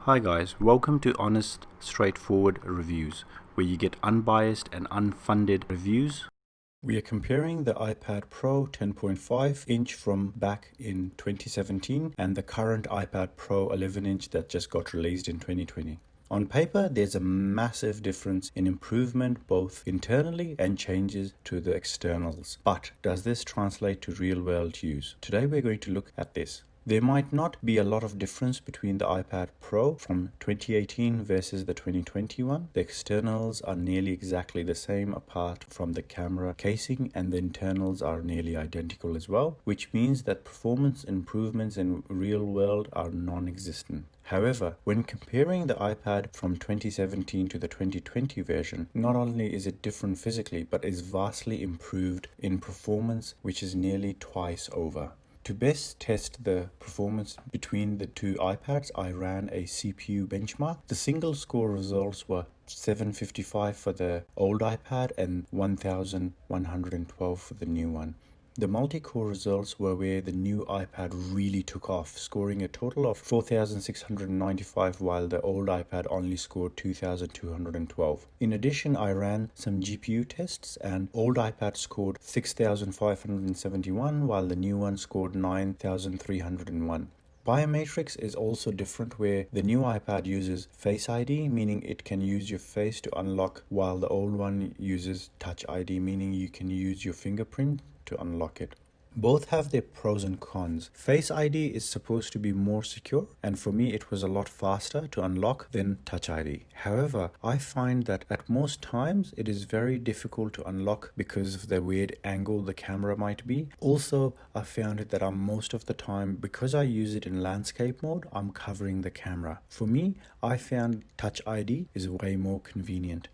Hi guys, welcome to Honest, Straightforward Reviews, where you get unbiased and unfunded reviews. We are comparing the iPad Pro 10.5-inch from back in 2017 and the current iPad Pro 11-inch that just got released in 2020. On paper, there's a massive difference in improvement both internally and changes to the externals. But does this translate to real-world use? Today we're going to look at this. There might not be a lot of difference between the iPad Pro from 2018 versus the 2020 one. The externals are nearly exactly the same apart from the camera casing, and the internals are nearly identical as well, which means that performance improvements in real world are non-existent. However, when comparing the iPad from 2017 to the 2020 version, not only is it different physically, but is vastly improved in performance, which is nearly twice over. To best test the performance between the two iPads, I ran a CPU benchmark. The single score results were 755 for the old iPad and 1112 for the new one. The multi-core results were where the new iPad really took off, scoring a total of 4,695 while the old iPad only scored 2,212. In addition, I ran some GPU tests and old iPad scored 6,571 while the new one scored 9,301. Biometrics is also different, where the new iPad uses Face ID, meaning it can use your face to unlock, while the old one uses Touch ID, meaning you can use your fingerprint to unlock it. Both have their pros and cons. Face ID is supposed to be more secure, and for me it was a lot faster to unlock than Touch ID. However, I find that at most times it is very difficult to unlock because of the weird angle the camera might be. Also, I found it that most of the time, because I use it in landscape mode, I'm covering the camera. For me, I found Touch ID is way more convenient.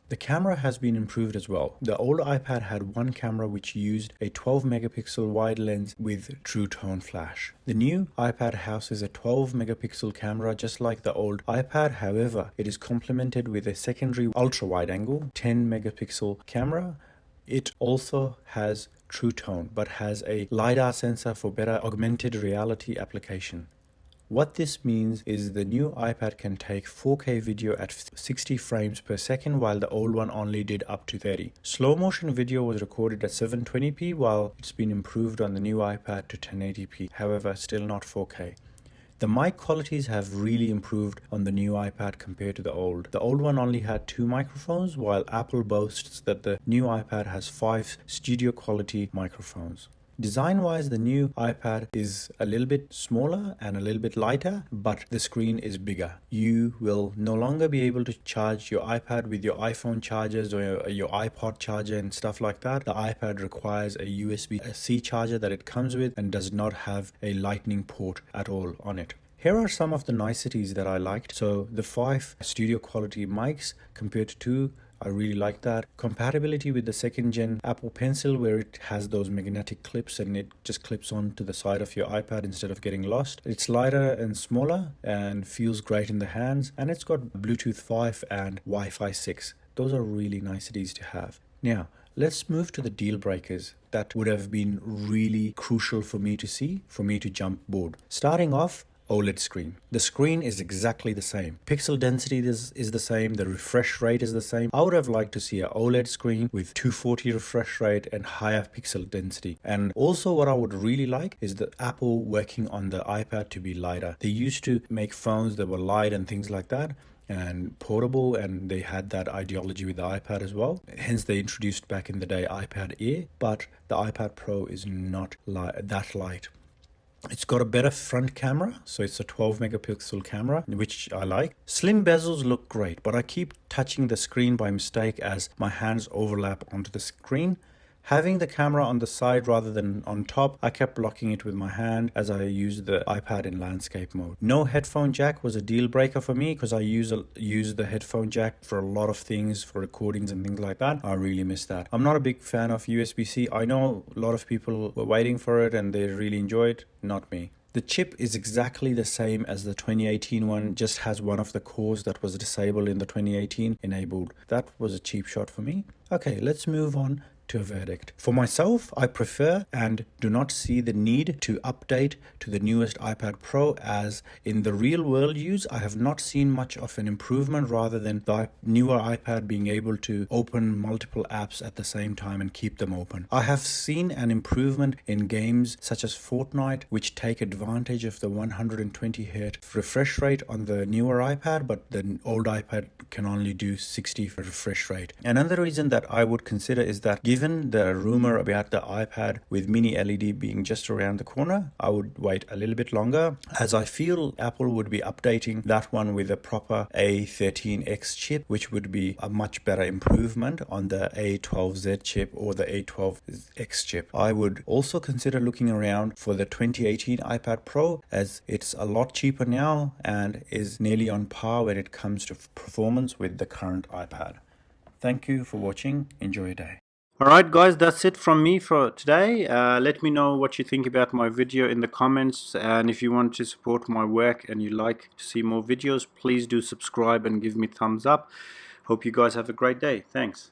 The camera has been improved as well. The old iPad had one camera which used a 12 megapixel wide lens with true tone flash. The new iPad houses a 12 megapixel camera just like the old iPad. However, it is complemented with a secondary ultra wide angle 10 megapixel camera. It also has true tone but has a LiDAR sensor for better augmented reality application. What this means is the new iPad can take 4K video at 60 frames per second while the old one only did up to 30. Slow motion video was recorded at 720p while it's been improved on the new iPad to 1080p, however still not 4K. The mic qualities have really improved on the new iPad compared to the old. The old one only had 2 microphones, while Apple boasts that the new iPad has 5 studio quality microphones. Design-wise, the new iPad is a little bit smaller and a little bit lighter, but the screen is bigger. You will no longer be able to charge your iPad with your iPhone chargers or your iPod charger and stuff like that. The iPad requires a USB-C charger that it comes with and does not have a lightning port at all on it. Here are some of the niceties that I liked. So the 5 studio quality mics compared to 2, I really like that. Compatibility with the 2nd gen Apple Pencil, where it has those magnetic clips and it just clips onto the side of your iPad instead of getting lost. It's lighter and smaller and feels great in the hands, and it's got Bluetooth 5 and Wi-Fi 6. Those are really niceties to have. Now, let's move to the deal breakers that would have been really crucial for me to see, for me to jump board. Starting off, OLED screen. The screen is exactly the same. Pixel density is the same. The refresh rate is the same. I would have liked to see an OLED screen with 240 refresh rate and higher pixel density. And also what I would really like is the Apple working on the iPad to be lighter. They used to make phones that were light and things like that, and portable, and they had that ideology with the iPad as well. Hence they introduced back in the day iPad Air, but the iPad Pro is not that light. It's got a better front camera, so it's a 12 megapixel camera, which I like. Slim bezels look great, but I keep touching the screen by mistake as my hands overlap onto the screen. Having the camera on the side rather than on top, I kept blocking it with my hand as I used the iPad in landscape mode. No headphone jack was a deal breaker for me because I use the headphone jack for a lot of things, for recordings and things like that. I really miss that. I'm not a big fan of USB-C. I know a lot of people were waiting for it and they really enjoy it. Not me. The chip is exactly the same as the 2018 one, just has one of the cores that was disabled in the 2018 enabled. That was a cheap shot for me. Okay, let's move on to a verdict. For myself, I prefer and do not see the need to update to the newest iPad Pro, as in the real world use, I have not seen much of an improvement rather than the newer iPad being able to open multiple apps at the same time and keep them open. I have seen an improvement in games such as Fortnite, which take advantage of the 120Hz refresh rate on the newer iPad, but the old iPad can only do 60 refresh rate. Another reason that I would consider is that given the rumor about the iPad with mini LED being just around the corner, I would wait a little bit longer, as I feel Apple would be updating that one with a proper A13X chip, which would be a much better improvement on the A12Z chip or the A12X chip. I would also consider looking around for the 2018 iPad Pro, as it's a lot cheaper now and is nearly on par when it comes to performance with the current iPad. Thank you for watching. Enjoy your day. Alright guys, that's it from me for today. Let me know what you think about my video in the comments, and if you want to support my work and you like to see more videos, please do subscribe and give me thumbs up. Hope you guys have a great day. Thanks.